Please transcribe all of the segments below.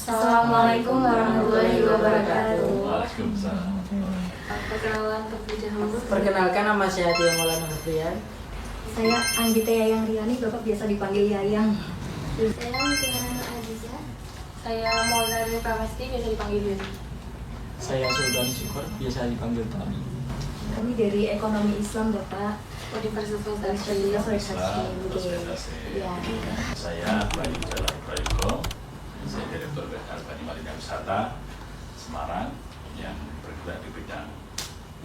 Assalamualaikum warahmatullahi wabarakatuh. Waalaikumsalam. Perkenalan terlebih dahulu. Perkenalkan, nama saya Tia Maulana Hafrian. Saya Anggita Yayang Riani, Bapak biasa dipanggil Yayang. Saya Mutiara Aziza. Saya Maulana Pramesti, biasa dipanggil Yuni. Saya Sultan Syukur, biasa dipanggil Tami. Kami dari Ekonomi Islam, Bapak. Universitas Universitas Prestasi. Ya. Saya Bayu Jalan Prayogo, saya Direktur Albani Marina Wisata Semarang yang bergerak di bidang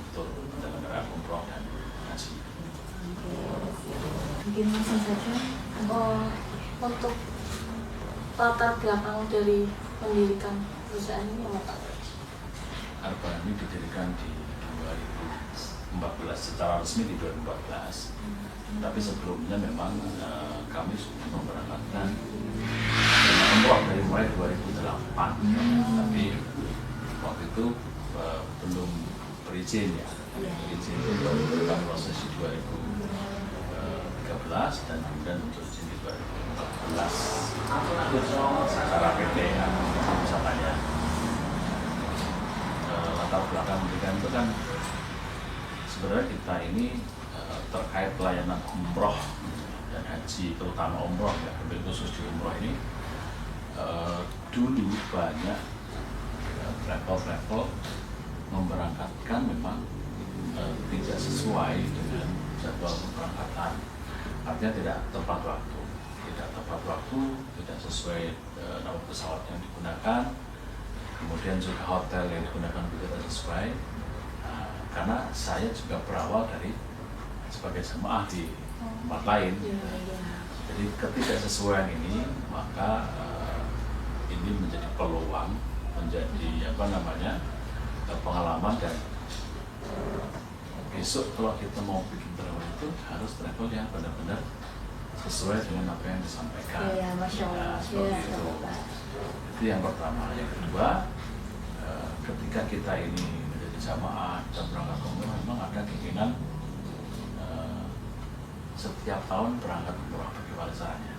untuk penyelenggaraan umroh dan haji. Mungkin langsung saja. Untuk latar belakang dari mendirikan perusahaan ini apa? Albani didirikan di 2014, secara resmi di 2014. Tapi sebelumnya memang kami sudah memberangkatkan umroh dari mulai 2008. Tapi waktu itu belum berizin ya. Izin itu kita proses di 2013 dan kemudian untuk izin di 2014. Itu secara PT ya, misalnya latar belakang pendidikan itu kan sebenarnya kita ini terkait pelayanan umroh dan haji, terutama umroh ya, lebih khusus di umroh ini dulu banyak travel memberangkatkan memang tidak sesuai dengan jadwal pemberangkatan, artinya tidak tepat waktu, tidak sesuai nomor pesawat yang digunakan, kemudian juga hotel yang digunakan tidak sesuai. Karena saya juga berawal dari sebagai jemaah di tempat lain, jadi ketidaksesuaian ini maka ini menjadi peluang, menjadi pengalaman, dan besok kalau kita mau bikin travel itu harus travel yang benar-benar sesuai dengan apa yang disampaikan. Ya, Masya Allah. Seperti itu. Itu yang pertama. Yang kedua, ketika kita ini menjadi jamaah dan berangkat umroh, memang ada keinginan setiap tahun berangkat umroh, bagaimana caranya,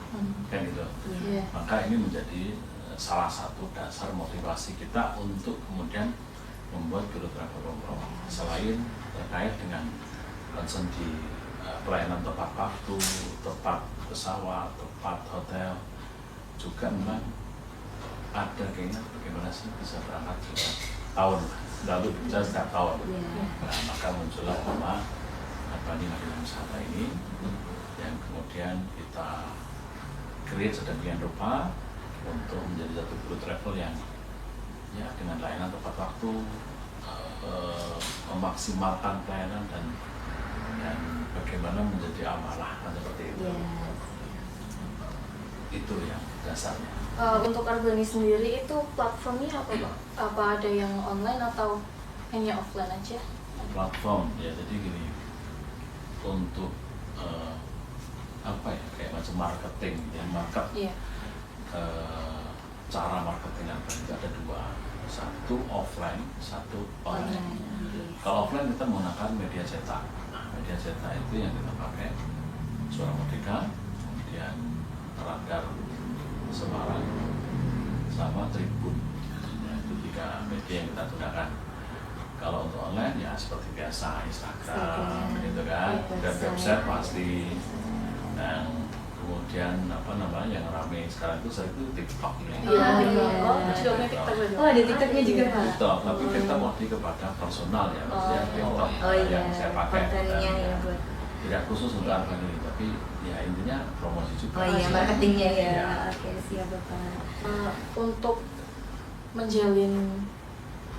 kan gitu. Maka ini menjadi salah satu dasar motivasi kita untuk kemudian membuat biro travel umroh. Selain terkait dengan concern di pelayanan tepat waktu, tepat pesawat, tepat hotel, juga memang ada keinginan bagaimana sih bisa berangkat setiap tahun, lalu bisa setiap tahun. Nah, maka muncullah nama Albani Marina Wisata ini yang kemudian kita create sedemikian rupa untuk menjadi satu biro travel yang ya dengan layanan tepat waktu, memaksimalkan pelayanan dan bagaimana menjadi amanah, kan seperti itu. Itu yang dasarnya. Untuk Albani sendiri itu platformnya apa, Pak? Apa ada yang online atau hanya offline aja? Platform ya, jadi gini, untuk kayak macam marketing ya, cara marketing Albani itu ada dua, satu offline, satu online. Kalau offline kita menggunakan media cetak. Media cetak itu yang kita pakai Suara Merdeka, kemudian Radar Semarang, sama Tribun. Ya, itu tiga media yang kita gunakan. Kalau untuk online ya seperti biasa, Instagram, gitu kan, dan website pasti. Dan kemudian yang ramai sekarang itu sering itu TikTok ini. Oh, ada TikToknya juga, Pak. TikTok, tapi kita mau kepada personal ya, maksudnya TikTok yang saya pakai. Kontennya ya, buat. Tidak khusus untuk Albani, tapi ya intinya promosi juga. Oh iya, marketingnya ya. Ya. Oke, siap, Bapak. Untuk menjalin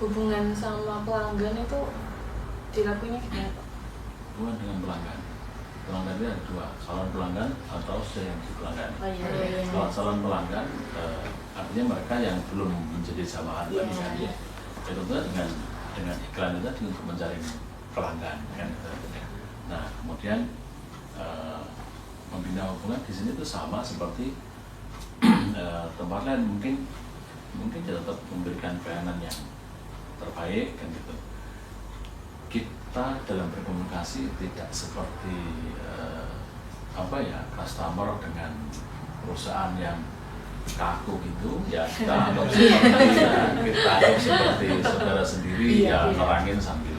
hubungan sama pelanggan itu dilakukannya gimana, Pak? Bukan dengan pelanggan. Pelanggan itu ada dua, calon pelanggan atau sudah yang pelanggan. Kalau calon pelanggan artinya mereka yang belum menjadi jamaah Albani kan ya. Itu dengan iklan itu tadi untuk mencari pelanggan kan. Nah, kemudian membina hubungan di sini itu sama seperti tempat lain, mungkin tetap memberikan pelayanan yang terbaik kan gitu. Kita dalam berkomunikasi tidak seperti customer dengan perusahaan yang kaku gitu ya kita anggap seperti saudara sendiri ya nerangin sambil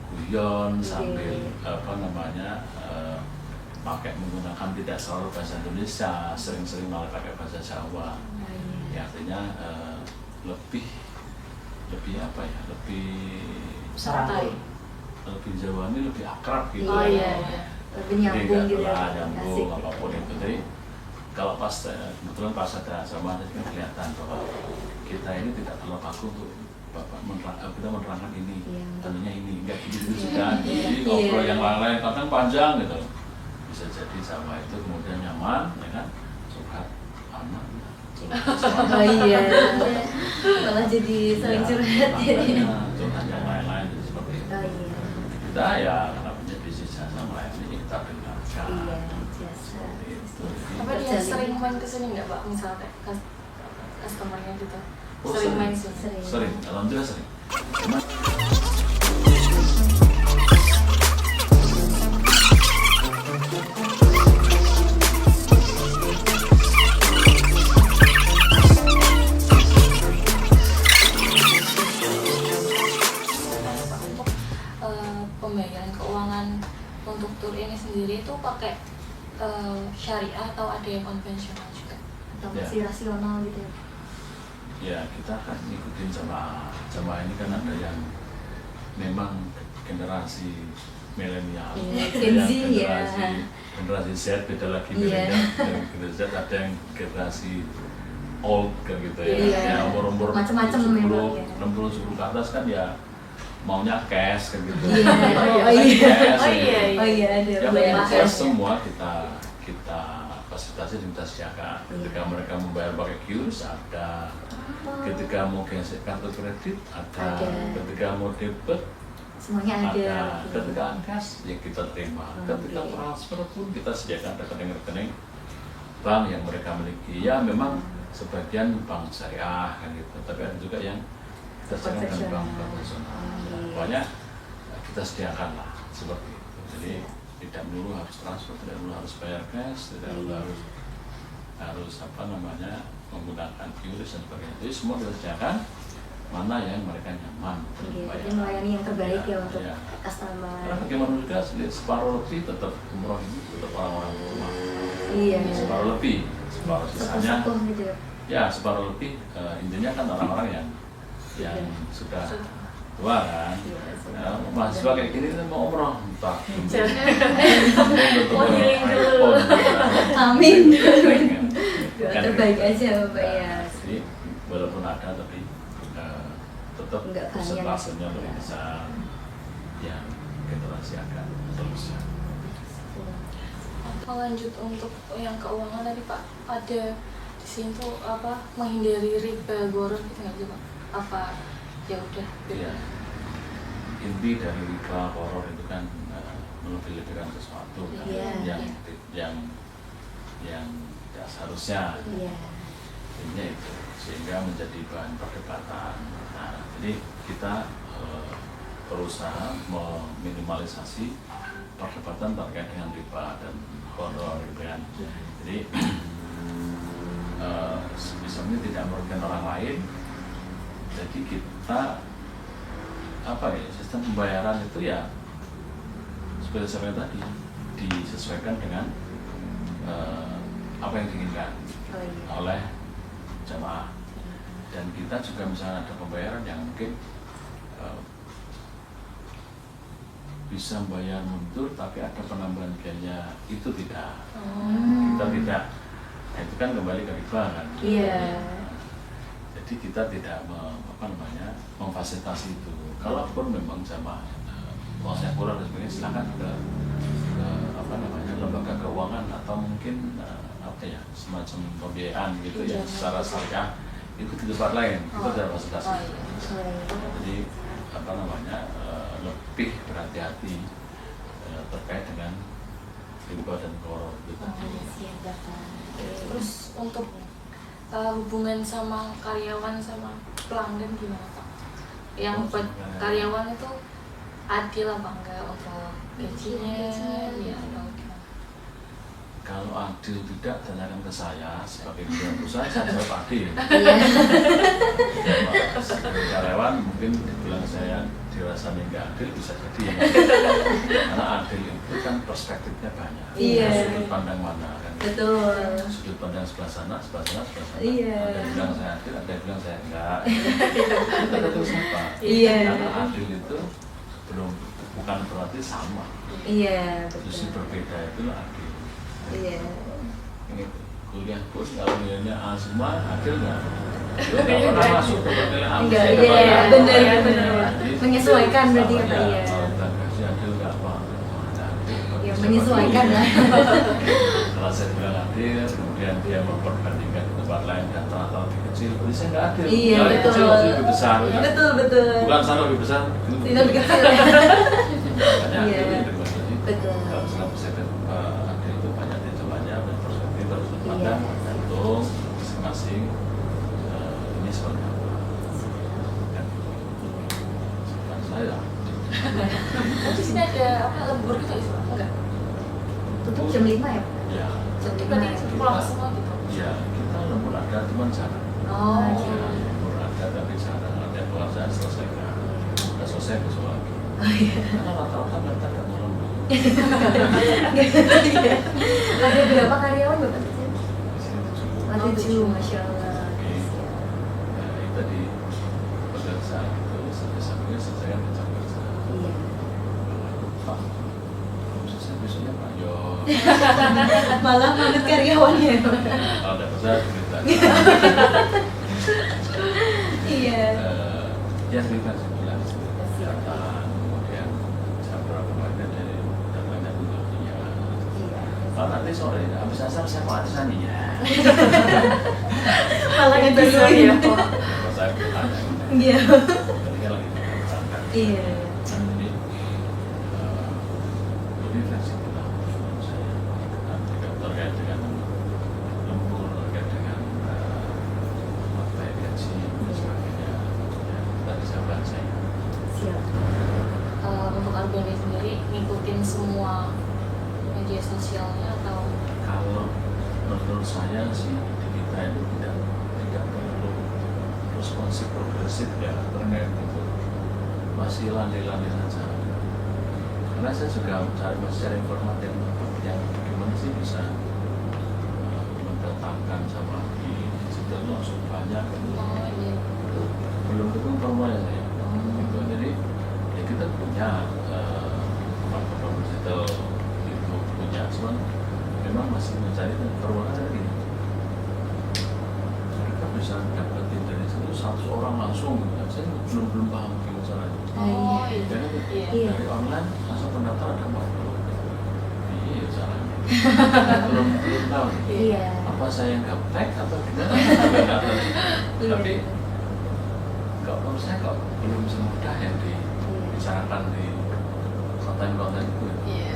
guyon sambil apa namanya pakai menggunakan tidak selalu bahasa Indonesia, sering-sering malah pakai bahasa Jawa. Ya artinya lebih apa ya, lebih santai, lebih Jawa ini lebih akrab gitu. Lebih nyambung gitu ya. Nyambung apapun itu. Jadi kalau pas kebetulan pas ada sama kan kelihatan bahwa kita ini tidak terlalu kaku untuk kita menerangkan ini, tentunya ini enggak gitu sudah. Jadi ngobrol yang lain-lain kadang panjang gitu. Bisa jadi sama itu kemudian nyaman, ya kan? Curhat aman. Oh iya, malah jadi saling curhat jadi. Curhat yang lain-lain jadi seperti itu. Oh iya. Kita ya karena punya bisnis jasa melayani kita dengarkan. Iya, jasa. Apa dia sering main kesini nggak Pak, misalnya customer-nya gitu? Sering main sini? Sering, alhamdulillah sering. Cuma pembayaran keuangan untuk tur ini sendiri itu pakai syariah atau ada yang konvensional juga? Atau masih rasional gitu ya? Ya kita kan ngikutin sama ini kan ada yang memang generasi milenial, generasi Z beda lagi milenial, generasi Z ada yang generasi old kan gitu ya, umur macam-macam 60 ke atas kan ya maunya cash kan gitu. Ada. Cash semua kita fasilitasi kita sediakan. Ketika mereka membayar pakai QRIS ada, ketika mau gesek kartu kredit ada, ketika mau debit semuanya ada. Ketika cash ya kita terima, ketika transfer pun kita sediakan rekening-rekening bank yang mereka miliki. Ya memang sebagian bank syariah kan gitu, tapi ada juga yang kita sediakan dengan bank konvensional. Pokoknya kita sediakan lah seperti itu. Jadi tidak melulu harus transfer, tidak melulu harus bayar cash, tidak melulu harus apa namanya menggunakan QRIS dan sebagainya. Jadi semua kita sediakan, mana yang mereka nyaman. Jadi melayani yang terbaik ya untuk customer. Karena bagaimana juga separuh lebih tetap umroh ini tetap orang-orang rumah. Separuh lebih, separuh sisanya. Gitu ya? Ya separuh lebih intinya kan orang-orang yang sudah tua kan. Mahasiswa kayak gini kan mau umroh entah. Amin. Terbaik aja Bapak ya. Jadi walaupun ada tapi tetap persentasenya lebih besar yang generasi akan terus. Lanjut untuk yang keuangan tadi Pak, ada di sini tuh apa menghindari riba gharar gitu nggak sih Pak? Apa ya udah? Iya. Inti dari riba gharar itu kan melebih-lebihkan sesuatu yang tidak seharusnya. Intinya itu sehingga menjadi bahan perdebatan. Nah, jadi kita berusaha meminimalisasi perdebatan terkait dengan riba dan gharar gitu kan. Jadi misalnya tidak merugikan orang lain, jadi kita sistem pembayaran itu ya seperti saya tadi disesuaikan dengan apa yang diinginkan oleh jamaah. Dan kita juga misalnya ada pembayaran yang mungkin bisa membayar mundur tapi ada penambahan biaya, itu tidak. Kita tidak, nah itu kan kembali ke riba kan. Jadi kita tidak memfasilitasi itu. Kalaupun memang jamaah uangnya kurang dan sebagainya, silakan ke lembaga keuangan atau mungkin semacam pembiayaan gitu ya secara syariah itu di tempat lain, itu adalah fasilitasi. Jadi lebih berhati-hati terkait dengan riba dan gharar gitu. Terus untuk hubungan sama karyawan sama pelanggan gimana Pak? Yang buat karyawan itu adil apa enggak untuk gajinya? Ya, atau gimana? Kalau adil tidak, tanyakan ke saya sebagai pimpinan perusahaan, saya jawab adil. Karyawan mungkin dibilang saya dirasa nggak adil, bisa jadi ya. Karena adil itu kan perspektifnya banyak. Sudut pandang mana kan? Betul. Sudut pandang sebelah sana, sebelah sana, sebelah sana. Iya. Ada yang bilang saya adil, ada yang bilang saya enggak. Kita tahu siapa? Iya. Karena adil itu bukan berarti sama. Iya, Justru betul. berbeda itu adil. Iya. Ini kuliah pun kalau nilainya A semua adil nggak? Lo nggak pernah masuk ke nilai A. Enggak, saya iya, nggak pernah. benar, Jadi, benar. Menyesuaikan berarti sama kata aja, ya. kalau nggak kasih adil nggak apa? Ya, menyesuaikan lah. Kalau saya bilang adil, kemudian dia memperbandingkan ke tempat lain dan ternyata lebih kecil, berarti saya nggak adil. Iya, Yang betul. kecil harus lebih besar. Kan? Betul, betul. Bukan sana lebih besar. Ini lebih kecil. Banyak Iya. adil itu. Jadi, Betul. kalau misalnya perspektif adil itu banyak hitungannya dan perspektif harus dipandang Iya. tergantung masing-masing ini seperti apa. Kan, bukan saya. Di sini ada apa lembur gitu ya? Enggak. Tutup jam 5 ya? Ya, Jam 5. Berarti pulang semua gitu. ya kita lembur ada teman jarang. Oh. Ya, lembur ada tapi jarang. Ada pekerjaan selesaikan. Udah selesai besok lagi. Karena rata-rata mereka nggak mau lembur. Ada berapa karyawan Bapak? Di sini 7. Ada 7, Masya Allah. Nah, itu tadi pekerjaan itu sampai-sampai selesaikan jam kerja. Iya. Pak, belum selesai besoknya Pak. Yo, Malah manut karyawannya. kalau ada kerja cerita. Iya. Ya cerita sebulan. Datang, kemudian jam berapa mainnya dari datangnya untuk dia. Iya. Kalau nanti sore habis asar saya mau arisan ya. Malah Itu ngeduluin. ya, Pak. Kalau saya bertanya, Iya. ketika lagi berangkat. Iya. Jadi lebih fleksibel lah menurut saya. Tidak terkait dengan lembur, terkait dengan materi gaji dan sebagainya. Ya, tadi saya baca ya. Siap. Untuk Albani sendiri ngikutin semua media sosialnya atau Kalau menurut saya sih di kita itu tidak perlu responsif progresif ya terkait itu, masih landai-landai saja. Karena saya juga masih cari informatif yang bagaimana sih bisa mendatangkan sama di digital itu langsung banyak gitu. iya. Belum ketemu formulanya saya. Gitu. Jadi ya kita punya platform digital itu punya, cuman memang masih mencari formulanya gitu. Kita bisa dapetin dari situ 100 orang langsung, saya belum paham gimana caranya. Oh, iya. Jadi Iya. dari online langsung pendaftaran ada 40. Iya caranya. belum tahu. Iya. Apa saya yang gaptek atau gimana? Iya. Tapi kalau saya kok belum semudah yang dibicarakan di konten-konten itu. Iya.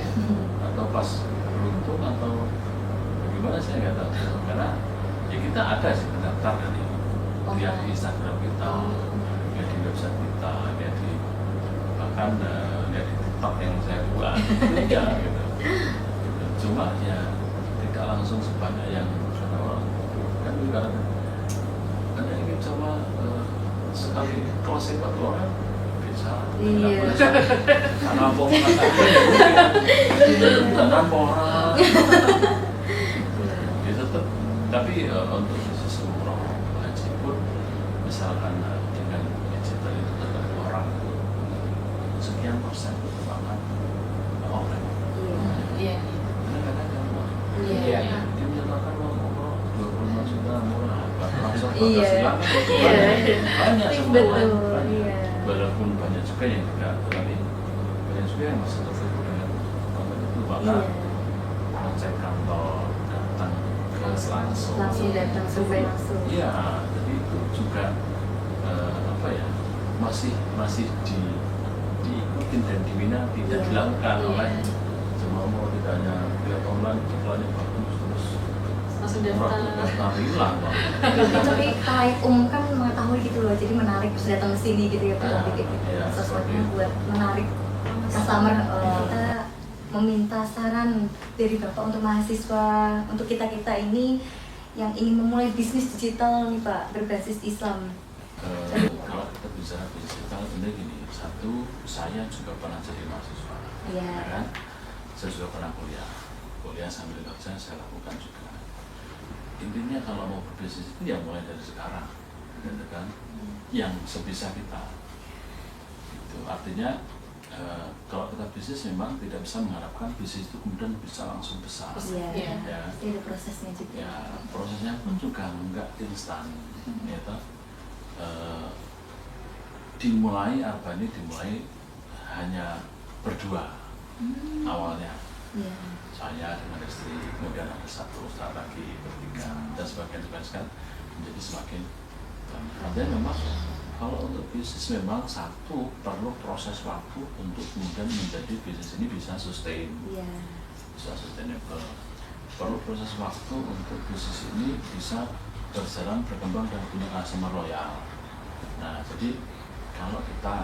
Atau pas beruntung atau bagaimana saya nggak tahu. Karena ya kita ada sih pendaftar dari lihat di Instagram kita, lihat di website kita, lihat di bahkan lihat di TikTok yang saya buat itu ya gitu. Cuma ya tidak langsung sebanyak yang karena orang kan juga ada ingin sama sekali closing 4 orang bisa. Iya. Karena apa karena orang ya tetap, tapi untuk sisi umroh haji pun misalkan dengan digital itu tetap orang sekian persen itu akan online. Iya. Karena kadang-kadang Iya. dia menyatakan umroh 25 juta murah, langsung Iya. silang Iya. banyak semua. Betul. Banyak. Iya. Walaupun banyak juga yang tidak, tapi banyak juga yang masih tertipu dengan konten itu, bahkan ngecek kantor, datang ke langsung. Langsung datang survei langsung. Iya, jadi itu juga apa ya, masih diikutin dan diminati dan Iya. dilakukan Iya. oleh semua mau tidak hanya lihat online iklannya bagus terus Langsung produk daftar. daftar hilang Pak. Tapi kalayak umum kan mengetahui gitu loh, jadi menarik terus datang ke sini gitu ya Pak. Iya, Bikin iya, sesuatu seperti itu. buat menarik customer. Kita meminta saran dari Bapak untuk mahasiswa, untuk kita-kita ini yang ingin memulai bisnis digital nih Pak, berbasis Islam. Kalau kita bicara bisnis digital, ini gini, satu, saya juga pernah jadi mahasiswa, Iya. ya kan? Saya juga pernah kuliah sambil kerja saya lakukan juga. Intinya kalau mau berbisnis itu ya mulai dari sekarang, gitu kan? Yang sebisa kita. Itu artinya kalau kita bisnis memang tidak bisa mengharapkan bisnis itu kemudian bisa langsung besar. Iya. Ya. Pasti ada prosesnya juga. Ya, prosesnya pun juga enggak instan, gitu. Dimulai hanya berdua awalnya. Iya. Saya dengan istri, kemudian ada satu ustaz lagi, bertiga, dan sebagian kan menjadi semakin dan memang kalau untuk bisnis memang satu perlu proses waktu untuk kemudian menjadi bisnis ini bisa sustain, Iya. bisa sustainable. Perlu proses waktu untuk bisnis ini bisa berjalan, berkembang dan punya customer loyal. Nah, jadi kalau kita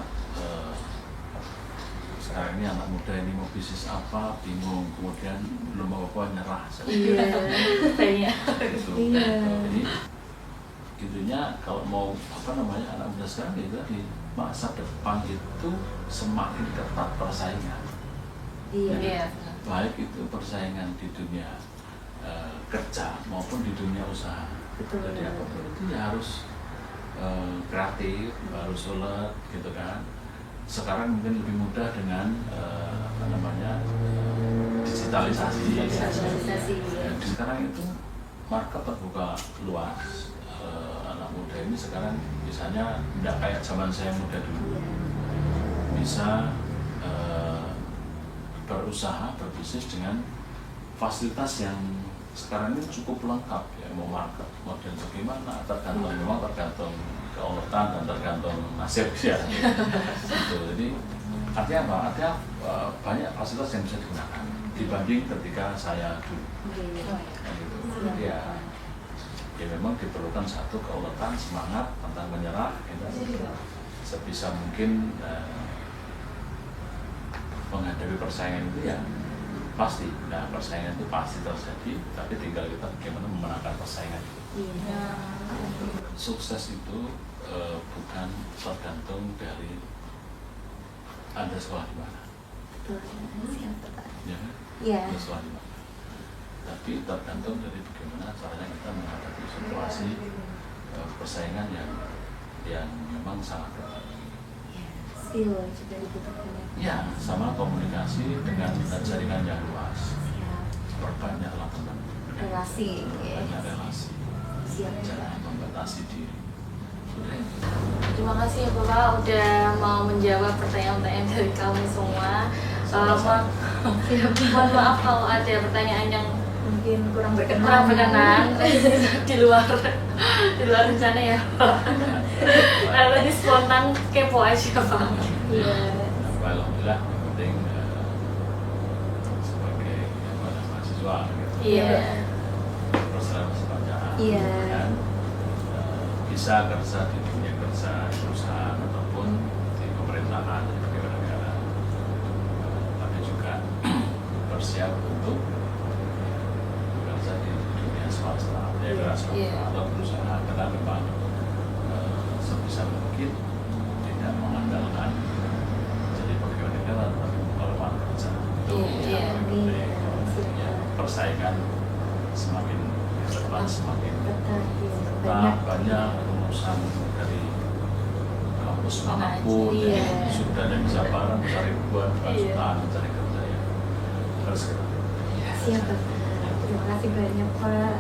sekarang ini anak muda ini mau bisnis apa, bingung, kemudian belum apa-apa nyerah. Iya. Banyak. Gitu. Iya. Jadi intinya kalau mau anak muda sekarang itu di masa depan itu semakin ketat persaingan. Iya. Iya. Baik itu persaingan di dunia kerja maupun di dunia usaha. Betul. Jadi apapun itu ya harus kreatif, harus ulet gitu kan. Sekarang mungkin lebih mudah dengan digitalisasi. Digitalisasi. Sekarang itu market terbuka luas. Anak muda ini sekarang misalnya tidak kayak zaman saya muda dulu, bisa berusaha berbisnis dengan fasilitas yang sekarang ini cukup lengkap ya. Mau market model bagaimana tergantung memang tergantung keuletan dan tergantung nasib ya. Gitu. Jadi artinya apa? Artinya banyak fasilitas yang bisa digunakan dibanding ketika saya dulu. Gitu. Jadi ya memang diperlukan satu keuletan, semangat, pantang menyerah, gitu. Sebisa mungkin menghadapi persaingan itu ya pasti. Nah, persaingan itu pasti terjadi, tapi tinggal kita bagaimana memenangkan persaingan itu. Iya. Sukses itu bukan tergantung dari Anda sekolah di mana, ya kan? Iya. Anda sekolah di mana. Tapi tergantung dari bagaimana caranya kita menghadapi situasi persaingan yang memang sangat ketat. Skill juga dibutuhkan. Ya, sama komunikasi dengan jaringan yang luas. Siap. Perbanyaklah teman. Relasi. Ya. Banyak relasi. Siap. Jangan membatasi diri. Sudah itu. Terima kasih ya Bapak udah mau menjawab pertanyaan-pertanyaan dari kami semua. Mohon maaf kalau ada pertanyaan yang Mungkin kurang kurang berkenan di luar rencana ya Pak. Tadi spontan kepo aja Pak. Iya. Alhamdulillah, yang penting sebagai mahasiswa gitu. Iya. Perseratan Iya. kan bisa kerja di dunia kerja, di perusahaan ataupun di pemerintahan, di berbagai negara, tapi juga bersiap untuk bekerja di dunia swasta, ya swasta atau perusahaan, karena memang sebisa mungkin tidak mengandalkan jadi pegawai negara, tapi melakukan kerja itu Iya. yang penting. Ya, persaingan semakin ketat, semakin banyak rumusan dari kampus manapun Iya. yang sudah ada bisa barang bisa ribuan, Iya. jutaan mencari kerja ya harus kita. Siap Bapak. Terima kasih banyak Pak.